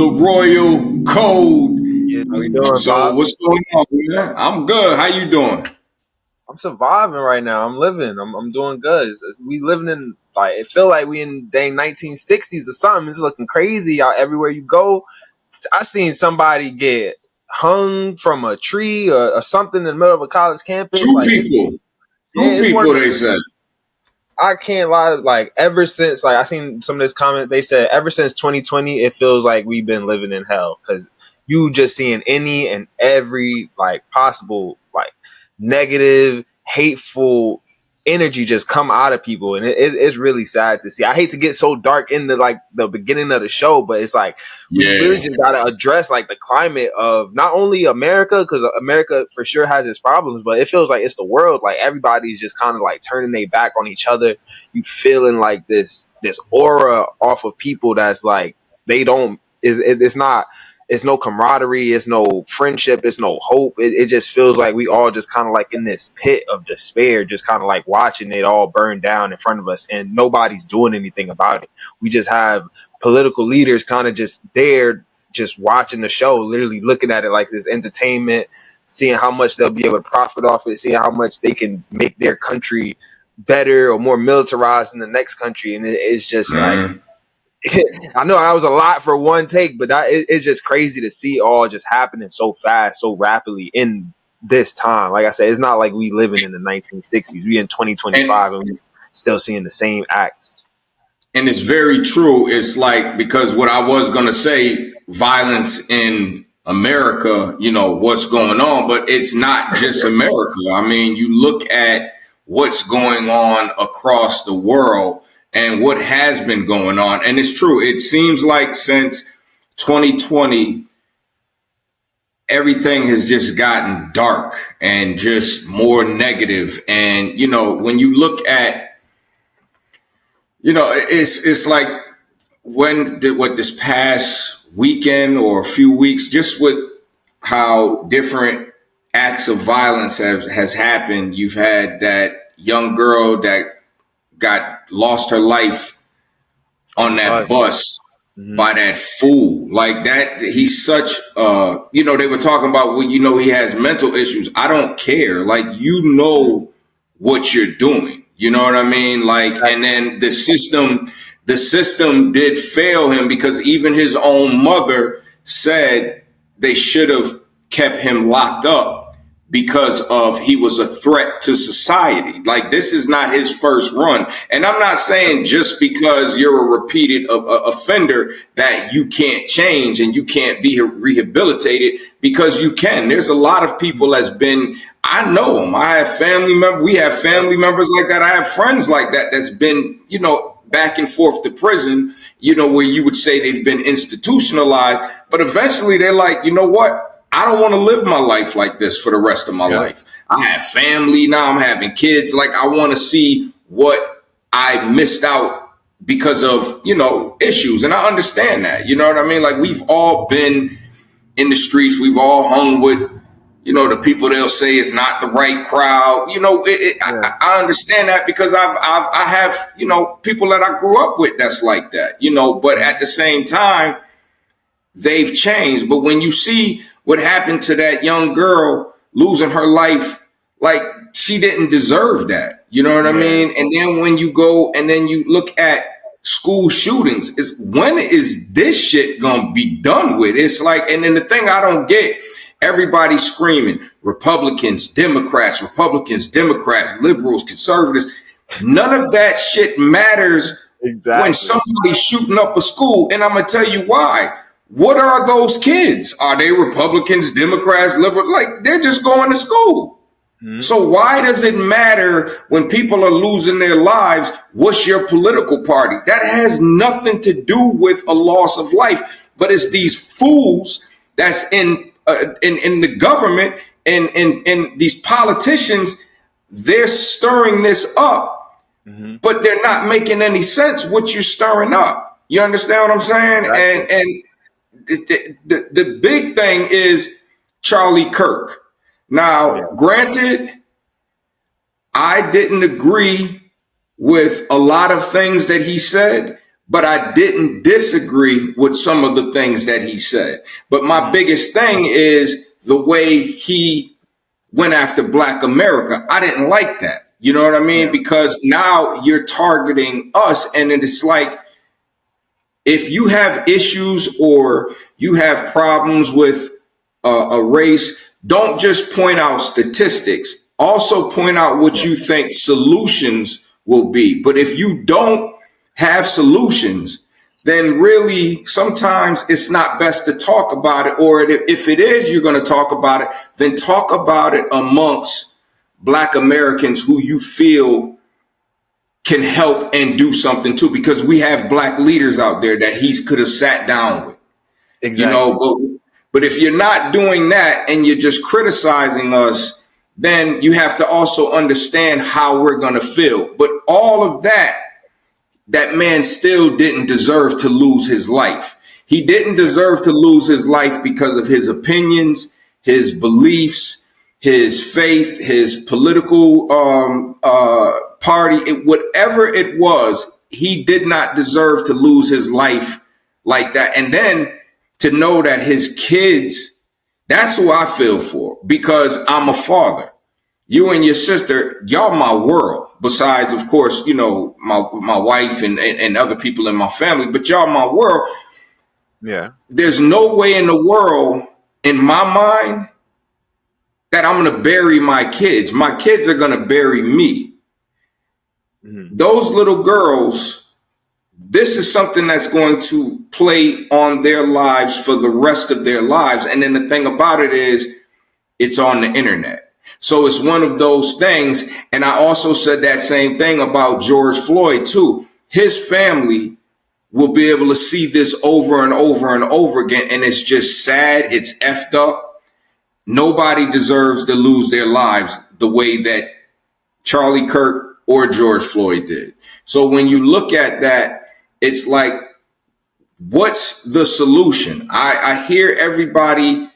the Royal Code. Yeah, how you doing, So Pop? what's going on, man? I'm good. How you doing? I'm surviving right now. I'm living. I'm doing good. We living in like it feel like we in dang 1960s or something. It's looking crazy out everywhere you go. I seen somebody get hung from a tree or something in the middle of a college campus. Two Like it's people. yeah, Two it's one of people, the they said. I can't lie. Like ever since, like I seen some of this comment, they said ever since 2020, it feels like we've been living in hell because you just seeing any and every like possible like negative, hateful energy just come out of people, and it's really sad to see. I hate to get so dark into like the beginning of the show, but it's like we really Yeah. just gotta address like the climate of not only America, because America for sure has its problems, but it feels like it's the world. Like everybody's just kind of like turning their back on each other. You feeling like this aura off of people that's like they don't it's not it's no camaraderie, it's no friendship, it's no hope. It just feels like we all just kind of like in this pit of despair, just kind of like watching it all burn down in front of us, and nobody's doing anything about it. We just have political leaders kind of just there, just watching the show, literally looking at it like this entertainment, seeing how much they'll be able to profit off it, seeing how much they can make their country better or more militarized than the next country. And it's just like, Man. I know that was a lot for one take, but it's just crazy to see all just happening so fast, so rapidly in this time. Like I said, it's not like we living in the 1960s. We in 2025 And and we still seeing the same acts. and it's very true. It's like, because what I was gonna say, violence in America, what's going on, but it's not just America. I mean, you look at what's going on across the world and what has been going on. And it's true. It seems like since 2020, everything has just gotten dark and just more negative. And, when you look at, it's like what this past weekend or a few weeks, just with how different acts of violence has happened. You've had that young girl that got lost her life on that bus Mm-hmm. by that fool. Like that, he's such they were talking about, well, he has mental issues. I don't care. Like, what you're doing. You know what I mean? Like, and then the system did fail him, because even his own mother said they should have kept him locked up because of he was a threat to society. Like, this is not his first run. And I'm not saying just because you're a repeated offender that you can't change and you can't be rehabilitated, because you can. There's a lot of people I know them. I have family members. We have family members like that. I have friends like that that's been, back and forth to prison, where you would say they've been institutionalized, but eventually they're like, you know what? I don't want to live my life like this for the rest of my life. I have family now. I'm having kids. Like, I want to see what I missed out because of, issues. And I understand that, you know what I mean? Like, we've all been in the streets. We've all hung with, the people they'll say it's not the right crowd. I understand that, because I have, people that I grew up with that's like that, but at the same time, they've changed. But when you see what happened to that young girl losing her life, like, she didn't deserve that. You know what I mean? And then when you go and then you look at school shootings, when is this shit gonna be done with? It's like, and then the thing I don't get, everybody screaming Republicans, Democrats, liberals, conservatives. None of that shit matters when somebody's shooting up a school. And I'm gonna tell you why. What are those kids? Are they Republicans, Democrats, liberals? Like, they're just going to school. Mm-hmm. So why does it matter when people are losing their lives? What's your political party? That has nothing to do with a loss of life. But it's these fools that's in the government and these politicians. They're stirring this up, but they're not making any sense what you're stirring up. You understand what I'm saying? Exactly. And the big thing is Charlie Kirk. Now, granted, I didn't agree with a lot of things that he said, but I didn't disagree with some of the things that he said. But my biggest thing is the way he went after Black America. I didn't like that. You know what I mean? Yeah. Because now you're targeting us, and it's like, if you have issues or you have problems with a race, don't just point out statistics. Also point out what you think solutions will be. But if you don't have solutions, then really sometimes it's not best to talk about it. Or if it is, you're going to talk about it, then talk about it amongst Black Americans who you feel can help and do something too, because we have Black leaders out there that he could have sat down with. Exactly. You know, but if you're not doing that and you're just criticizing us, then you have to also understand how we're going to feel. But all of that, that man still didn't deserve to lose his life. He didn't deserve to lose his life because of his opinions, his beliefs, his faith, his political party, whatever it was. He did not deserve to lose his life like that. And then to know that his kids, that's who I feel for, because I'm a father. You and your sister, y'all my world. Besides, of course, you know, my wife and other people in my family, but y'all my world. Yeah. There's no way in the world, in my mind, that I'm going to bury my kids. My kids are going to bury me. Mm-hmm. Those little girls, this is something that's going to play on their lives for the rest of their lives. And then the thing about it is, it's on the internet. So it's one of those things. And I also said that same thing about George Floyd too. His family will be able to see this over and over and over again. And it's just sad. It's effed up. Nobody deserves to lose their lives the way that Charlie Kirk or George Floyd did. So when you look at that, it's like, what's the solution? I hear everybody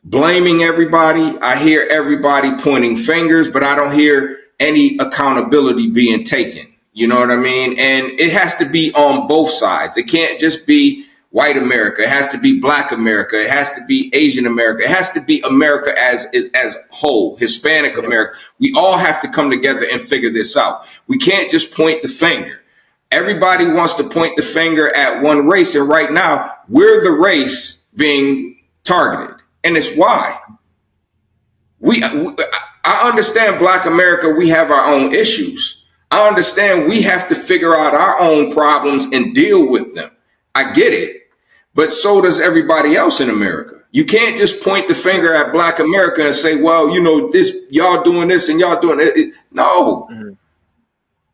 blaming everybody. I hear everybody pointing fingers, but I don't hear any accountability being taken. You know what I mean? And it has to be on both sides. It can't just be white America. It has to be Black America. It has to be Asian America. It has to be America as whole, Hispanic America. We all have to come together and figure this out. We can't just point the finger. Everybody wants to point the finger at one race. And right now, we're the race being targeted. And it's why. I understand Black America, we have our own issues. I understand we have to figure out our own problems and deal with them. I get it. But so does everybody else in America. You can't just point the finger at Black America and say, well, you know, this, y'all doing this and y'all doing it. No. Mm-hmm.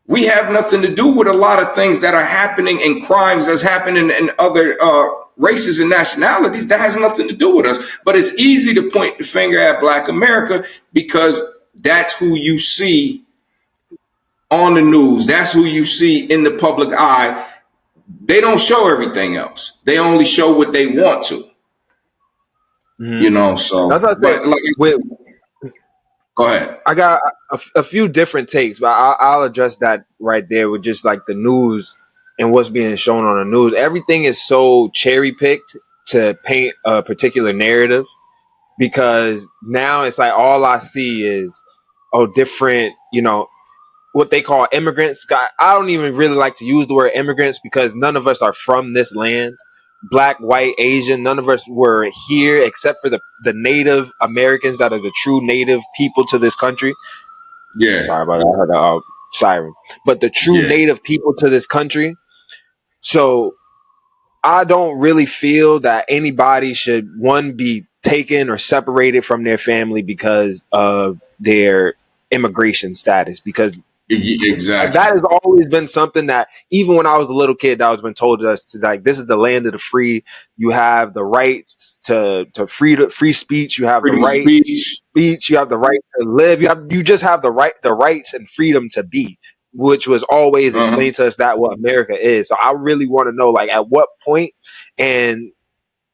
We have nothing to do with a lot of things that are happening and crimes that's happening in other races and nationalities. That has nothing to do with us. But it's easy to point the finger at Black America because that's who you see on the news. That's who you see in the public eye. They don't show everything else. They only show what they want to. Mm-hmm. You know, so but like, go ahead. I got a few different takes, but I'll address that right there with just like the news and what's being shown on the news. Everything is so cherry picked to paint a particular narrative, because now it's like all I see is different, you know, what they call immigrants. I don't even really like to use the word immigrants because none of us are from this land. Black, white, Asian, none of us were here except for the Native Americans that are the true native people to this country. Yeah. Sorry about that. I heard a siren. But the true native people to this country. So I don't really feel that anybody should, one, be taken or separated from their family because of their immigration status, because exactly, that has always been something that even when I was a little kid, that was been told to us, to like, this is the land of the free. You have the right to free speech. You have the right speech. You have the right to live. You just have the rights and freedom to be, which was always explained to us that what America is. So I really want to know, like, at what point, and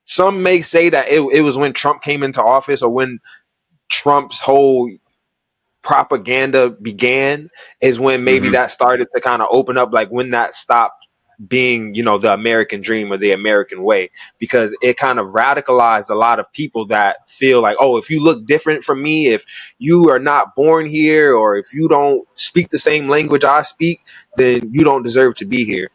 some may say that it was when Trump came into office or when Trump's whole propaganda began is when maybe that started to kind of open up, like when that stopped being, the American dream or the American way, because it kind of radicalized a lot of people that feel like, oh, if you look different from me, if you are not born here, or if you don't speak the same language I speak, then you don't deserve to be here.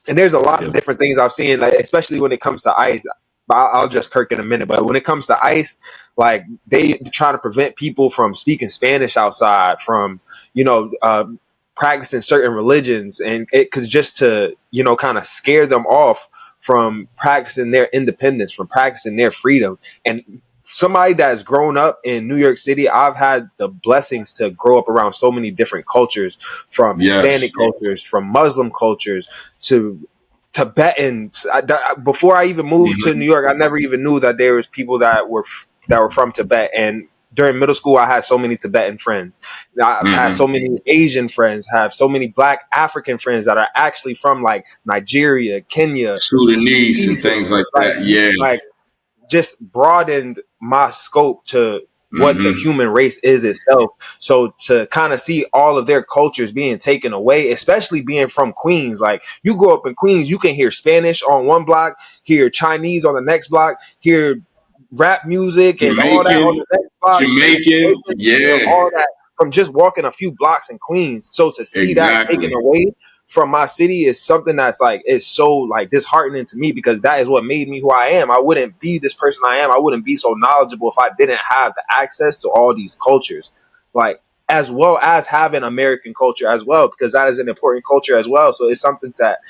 And there's a lot of different things I've seen, like, especially when it comes to ICE. I'll just Kirk in a minute, but when it comes to ICE, like, they try to prevent people from speaking Spanish outside, from practicing certain religions, and because just to kind of scare them off from practicing their independence, from practicing their freedom. And somebody that's grown up in New York City, I've had the blessings to grow up around so many different cultures, from Hispanic cultures, from Muslim cultures, to Tibetan. Before I even moved to New York, I never even knew that there was people that were from Tibet. And during middle school, I had so many Tibetan friends. I've had so many Asian friends, have so many Black African friends that are actually from like Nigeria, Kenya, Sudanese, Egypt, and things like that. Yeah. Like, just broadened my scope to what the human race is itself. So to kind of see all of their cultures being taken away, especially being from Queens, like, you grow up in Queens, you can hear Spanish on one block, hear Chinese on the next block, hear rap music and all that on the next block, Jamaican, yeah, all that from just walking a few blocks in Queens. So to see that taken away from my city is something that's like, it's so like disheartening to me, because that is what made me who I am. I wouldn't be this person I am. I wouldn't be so knowledgeable if I didn't have the access to all these cultures, like, as well as having American culture as well, because that is an important culture as well. So it's something that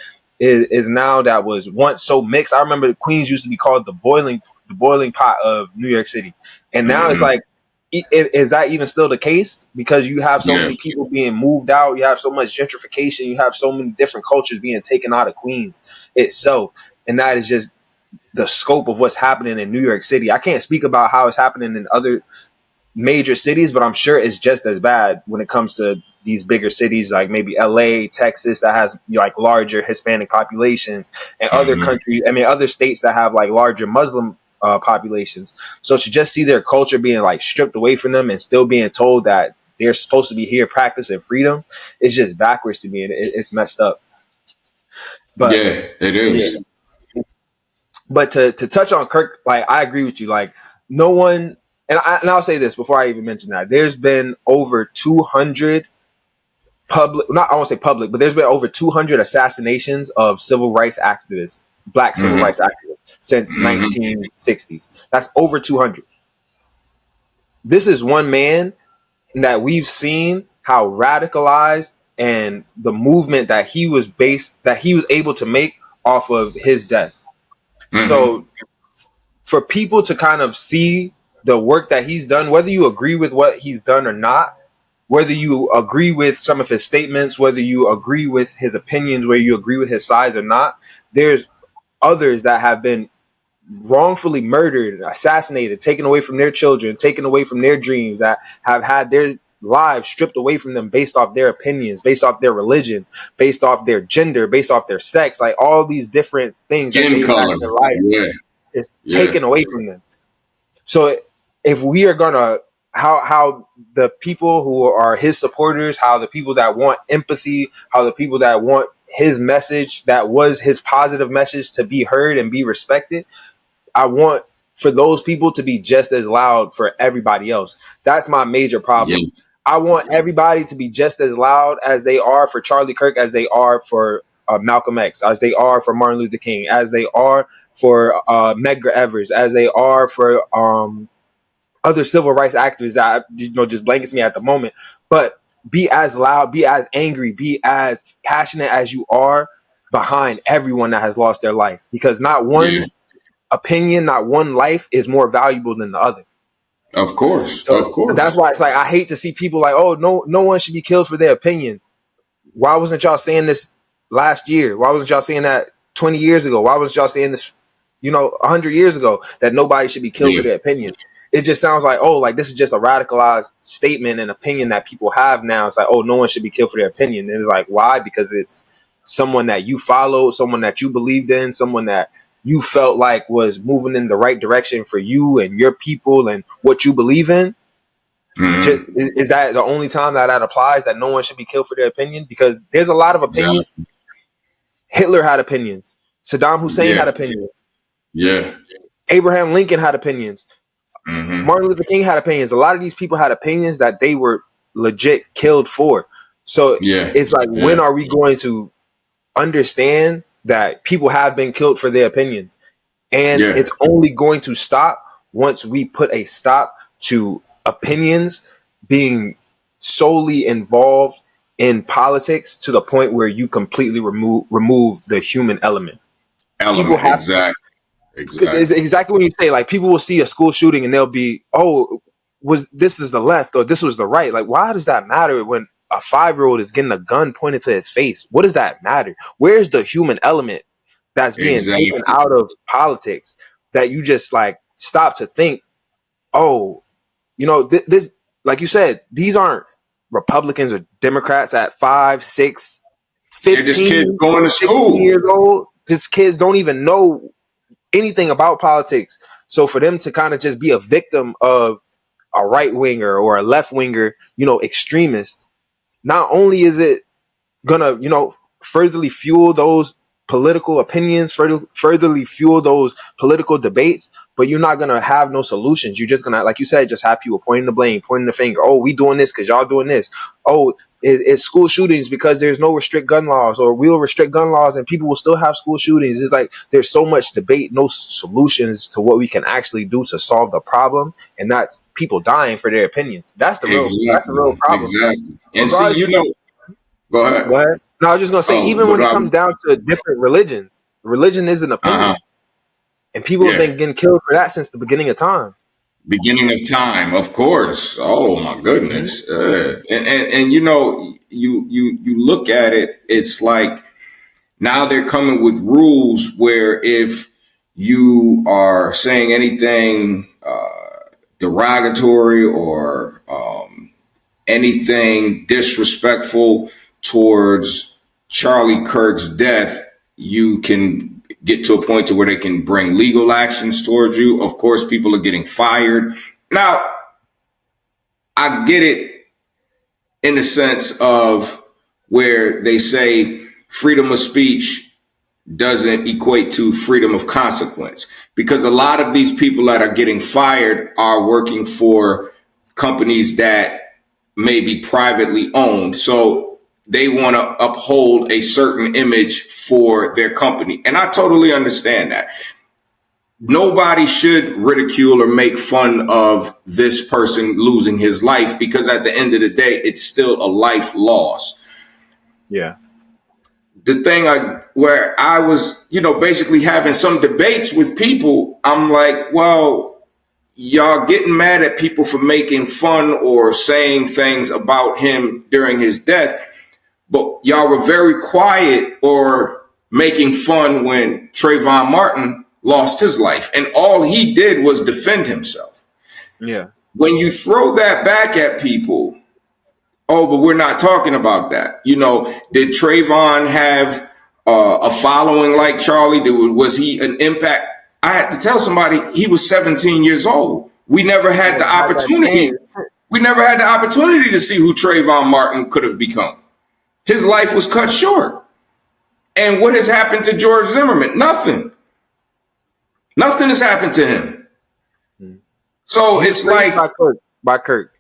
is now, that was once so mixed. I remember Queens used to be called the boiling pot of New York City, and now it's like, is that even still the case? Because you have so many people being moved out, you have so much gentrification, you have so many different cultures being taken out of Queens itself, and that is just the scope of what's happening in New York City. I can't speak about how it's happening in other major cities, but I'm sure it's just as bad when it comes to these bigger cities, like maybe LA, Texas, that has like larger Hispanic populations, and other countries, other states that have like larger Muslim populations. So to just see their culture being like stripped away from them and still being told that they're supposed to be here practicing freedom, it's just backwards to me, and it's messed up. But yeah, it is. Yeah. But to touch on Kirk, like, I agree with you. Like, no one, and I'll say this before I even mention that, there's been over 200 public, not, I won't say public, but there's been over 200 assassinations of civil rights activists, Black civil rights activists, since 1960s. That's over 200. This is one man that we've seen how radicalized, and the movement that he was able to make off of his death. So for people to kind of see the work that he's done, whether you agree with what he's done or not, whether you agree with some of his statements, whether you agree with his opinions, whether you agree with his sides or not, there's others that have been wrongfully murdered, assassinated, taken away from their children, taken away from their dreams, that have had their lives stripped away from them based off their opinions, based off their religion, based off their gender, based off their sex, like all these different things that they've had in their life is taken away from them. So if we are gonna, how the people who are his supporters, how the people that want empathy, how the people that want his message, that was his positive message, to be heard and be respected, I want for those people to be just as loud for everybody else. That's my major problem. I want everybody to be just as loud as they are for Charlie Kirk, as they are for Malcolm X, as they are for Martin Luther King, as they are for Medgar Evers, as they are for other civil rights activists that just blankets me at the moment. But be as loud, be as angry, be as passionate as you are behind everyone that has lost their life, because not one opinion, not one life is more valuable than the other. Of course. So that's why it's like, I hate to see people like, oh, no one should be killed for their opinion. Why wasn't y'all saying this last year? Why wasn't y'all saying that 20 years ago? Why wasn't y'all saying this 100 years ago, that nobody should be killed for their opinion? It just sounds like, oh, like this is just a radicalized statement and opinion that people have now. It's like, oh, no one should be killed for their opinion. And it's like, why? Because it's someone that you follow, someone that you believed in, someone that you felt like was moving in the right direction for you and your people and what you believe in. Is that the only time that applies, that no one should be killed for their opinion? Because there's a lot of opinion. Hitler had opinions. Saddam Hussein Yeah. had opinions. Yeah. Abraham Lincoln had opinions. Hmm. Martin Luther King had opinions. A lot of these people had opinions that they were legit killed for. So Yeah. it's like, when are we going to understand that people have been killed for their opinions? And Yeah. it's only going to stop once we put a stop to opinions being solely involved in politics to the point where you completely remove the human element. People have Exactly. it's Exactly. exactly when you say, like, people will see a school shooting and they'll be, oh, was this is the left or this was the right? Like, why does that matter when a 5-year-old is getting a gun pointed to his face? What does that matter? Where's the human element that's being Exactly. taken out of politics, that you just like stop to think, oh, this, like you said, these aren't Republicans or Democrats at 5, 6, They're just kids 15, going to 16 school. years old. These kids don't even know anything about politics. So for them to kind of just be a victim of a right winger or a left winger, extremist, not only is it gonna, furtherly fuel those political opinions, furtherly fuel those political debates, but you're not gonna have no solutions. You're just gonna, like you said, just have people pointing the blame, pointing the finger. Oh, we doing this because y'all doing this. Oh, it's school shootings because there's no restrict gun laws, or we'll restrict gun laws and people will still have school shootings. It's like there's so much debate, no solutions to what we can actually do to solve the problem, and that's people dying for their opinions. That's the real problem. Exactly. And Regardless, see, go ahead. go ahead. No, I was just gonna say, even when it comes down to different religions, religion is an opinion, and people have been getting killed for that since the beginning of time. Beginning of time, of course. Oh my goodness. And you look at it, it's like now they're coming with rules where if you are saying anything derogatory or anything disrespectful towards Charlie Kirk's death, you can get to a point to where they can bring legal actions towards you. Of course, people are getting fired. Now, I get it in the sense of where they say freedom of speech doesn't equate to freedom of consequence, because a lot of these people that are getting fired are working for companies that may be privately owned. So they want to uphold a certain image for their company. And I totally understand that. Nobody should ridicule or make fun of this person losing his life, because at the end of the day, it's still a life loss. Yeah. The thing where I was, basically having some debates with people, I'm like, well, y'all getting mad at people for making fun or saying things about him during his death, but y'all were very quiet or making fun when Trayvon Martin lost his life, and all he did was defend himself. Yeah. When you throw that back at people, oh, but we're not talking about that. Did Trayvon have a following like Charlie? Was he an impact? I had to tell somebody he was 17 years old. We never had the opportunity. We never had the opportunity to see who Trayvon Martin could have become. His life was cut short. And what has happened to George Zimmerman? Nothing. Nothing has happened to him. So it's like by Kirk.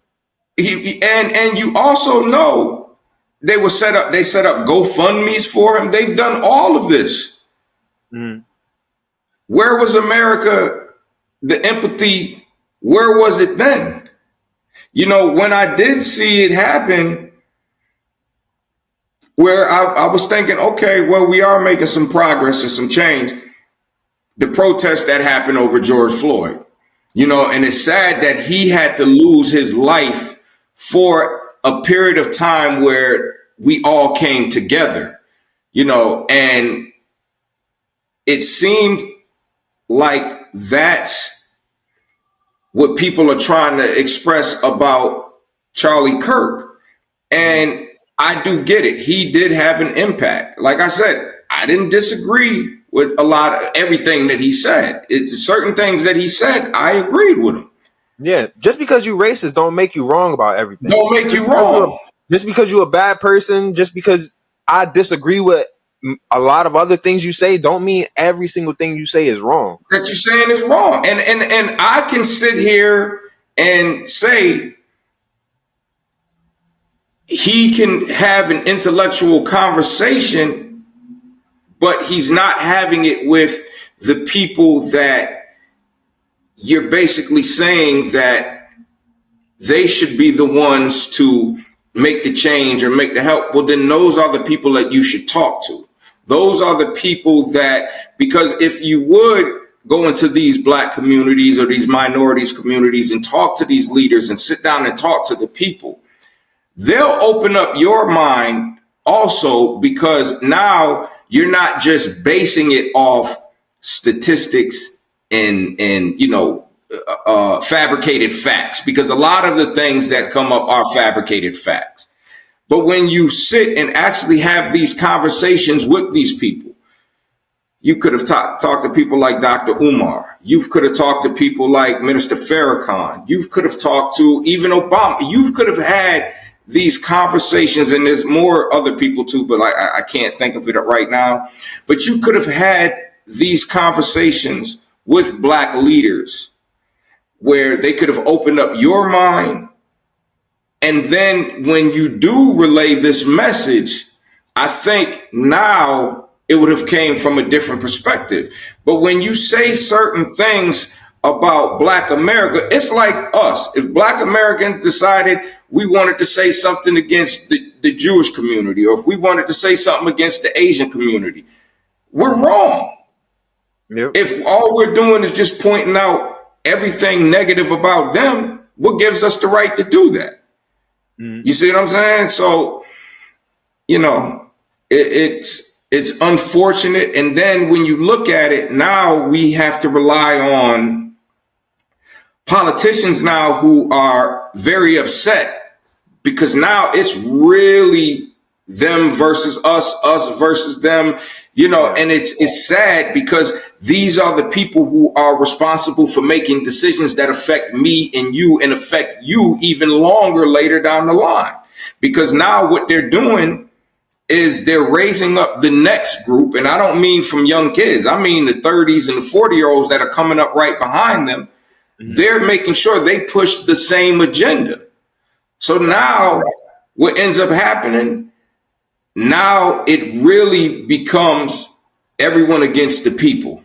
And you also know they set up GoFundMe's for him. They've done all of this. Mm-hmm. Where was America? The empathy, where was it then? When I did see it happen, where I was thinking, okay, well, we are making some progress and some change. The protest that happened over George Floyd, and it's sad that he had to lose his life for a period of time where we all came together, and it seemed like that's what people are trying to express about Charlie Kirk. And I do get it. He did have an impact. Like I said, I didn't disagree with a lot of everything that he said. It's certain things that he said, I agreed with him. Yeah, just because you racist don't make you wrong about everything. Don't make you wrong. Just because you're a bad person, just because I disagree with a lot of other things you say don't mean every single thing you say is wrong. That you're saying is wrong. And I can sit here and say he can have an intellectual conversation, but he's not having it with the people that you're basically saying that they should be the ones to make the change or make the help. Well, then those are the people that you should talk to. Those are the people that, because if you would go into these black communities or these minorities communities and talk to these leaders and sit down and talk to the people, they'll open up your mind also, because now you're not just basing it off statistics and fabricated facts, because a lot of the things that come up are fabricated facts. But when you sit and actually have these conversations with these people, you could have talked to people like Dr. Umar. You could have talked to people like Minister Farrakhan. You could have talked to even Obama. You could have had these conversations, and there's more other people too, but I can't think of it right now. But you could have had these conversations with black leaders where they could have opened up your mind. And then when you do relay this message, I think now it would have came from a different perspective. But when you say certain things about Black America, it's like us. If Black Americans decided we wanted to say something against the Jewish community, or if we wanted to say something against the Asian community, we're wrong. Yep. If all we're doing is just pointing out everything negative about them, what gives us the right to do that? You see what I'm saying? So, it's unfortunate. And then when you look at it, now we have to rely on politicians now who are very upset, because now it's really them versus us versus them, and it's sad, because these are the people who are responsible for making decisions that affect me and you, and affect you even longer later down the line. Because now what they're doing is they're raising up the next group. And I don't mean from young kids. I mean the 30s and the 40-year-olds that are coming up right behind them. They're making sure they push the same agenda. So now what ends up happening, now it really becomes everyone against the people.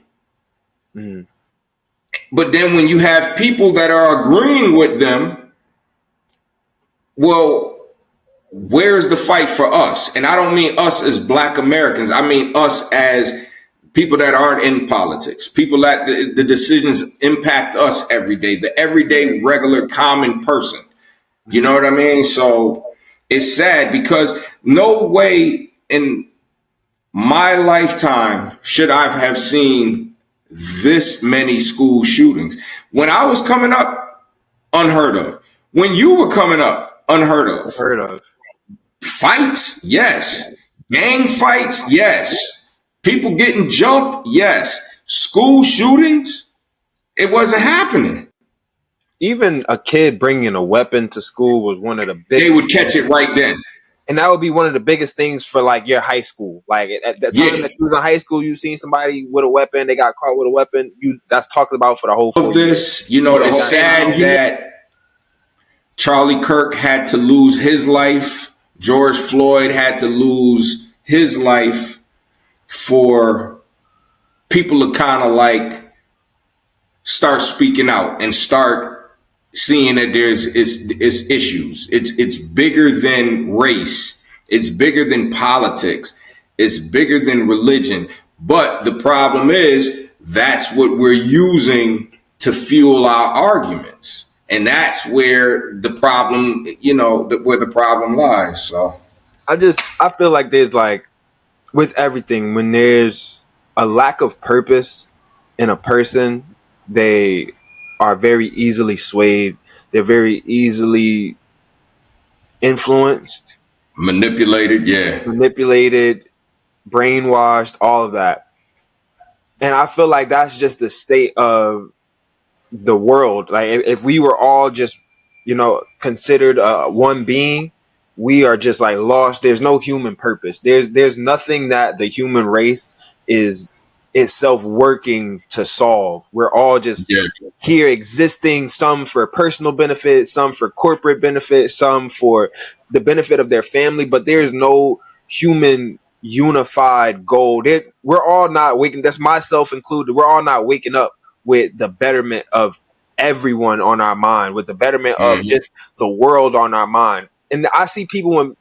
But then when you have people that are agreeing with them, well, where's the fight for us? And I don't mean us as Black Americans. I mean us as people that aren't in politics, people that the decisions impact us every day, the everyday, regular, common person. You know what I mean? So it's sad, because no way in my lifetime should I have seen this many school shootings. When I was coming up, unheard of. When you were coming up, unheard of. Heard of. Fights, yes. Gang fights, yes. People getting jumped, yes. School shootings, it wasn't happening. Even a kid bringing a weapon to school was one of the biggest. They would catch it right then. And that would be one of the biggest things for like your high school. Like at that time that you was in high school, you seen somebody with a weapon, they got caught with a weapon. That's talked about for the whole. Of this, it's sad that Charlie Kirk had to lose his life. George Floyd had to lose his life for people to kind of like start speaking out and start seeing that there's issues. It's bigger than race. It's bigger than politics. It's bigger than religion. But the problem is that's what we're using to fuel our arguments. And that's where the problem, where the problem lies. So I feel like there's like, with everything, when there's a lack of purpose in a person, they are very easily swayed. They're very easily influenced. Manipulated, brainwashed, all of that. And I feel like that's just the state of the world. Like if we were all just, considered one being, we are just like lost. There's no human purpose. There's nothing that the human race is itself working to solve. We're all just Yeah. here existing, some for personal benefit, some for corporate benefit, some for the benefit of their family, but there's no human unified goal. We're all not waking, that's myself included, we're all not waking up with the betterment of everyone on our mind, with the betterment of just the world on our mind. And I see people when,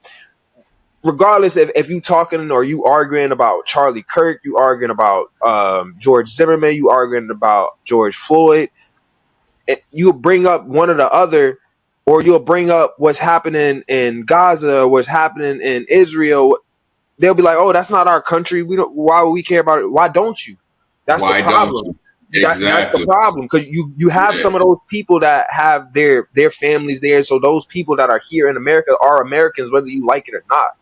regardless if you talking or you arguing about Charlie Kirk, you arguing about George Zimmerman, you arguing about George Floyd, you'll bring up one or the other, or you'll bring up what's happening in Gaza, what's happening in Israel. They'll be like, "Oh, that's not our country. We don't. Why would we care about it? Why don't you?" That's Why the problem. don't you? Exactly. That's the problem, because you have some of those people that have their families there. So those people that are here in America are Americans, whether you like it or not.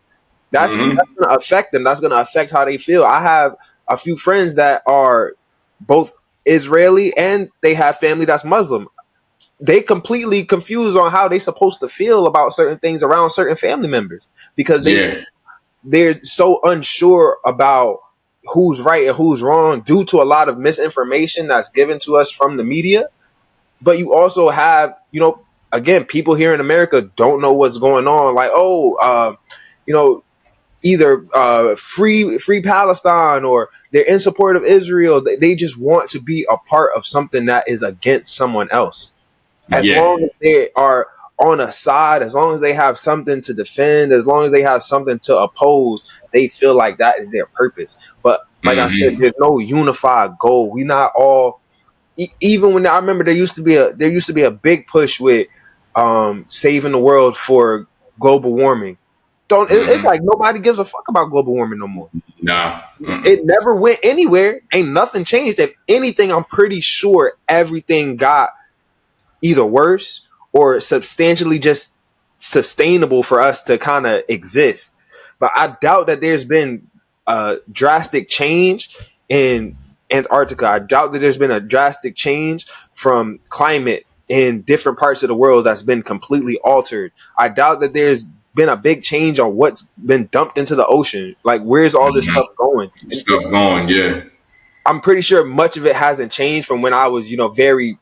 That's going to affect them. That's going to affect how they feel. I have a few friends that are both Israeli and they have family that's Muslim. They completely confused on how they're supposed to feel about certain things around certain family members, because they're so unsure about who's right and who's wrong due to a lot of misinformation that's given to us from the media. But you also have, again, people here in America don't know what's going on. Like, either free Palestine, or they're in support of Israel. They just want to be a part of something that is against someone else. As long as they are on a side, as long as they have something to defend, as long as they have something to oppose, they feel like that is their purpose. But like I said, there's no unified goal. We not all. Even when I remember, there used to be a big push with saving the world for global warming. It's like nobody gives a fuck about global warming no more. Nah. It never went anywhere. Ain't nothing changed. If anything, I'm pretty sure everything got either worse or substantially just sustainable for us to kind of exist. But I doubt that there's been a drastic change in Antarctica. I doubt that there's been a drastic change from climate in different parts of the world that's been completely altered. I doubt that there's been a big change on what's been dumped into the ocean. Like, where's all this stuff going? I'm pretty sure much of it hasn't changed from when I was, very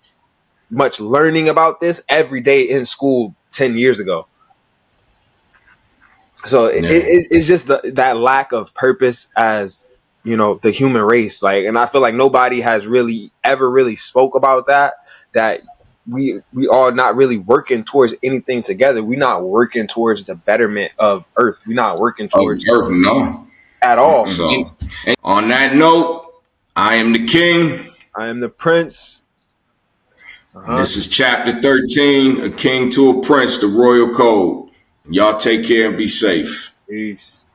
much learning about this every day in school 10 years ago. So it's just that lack of purpose as, the human race. Like, and I feel like nobody has really ever really spoke about that we are not really working towards anything together. We're not working towards the betterment of Earth. We're not working towards Earth, no, at all. So, and on that note, I am the king. I am the prince. This is chapter 13, A King to a Prince, the Royal Code. Y'all take care and be safe. Peace.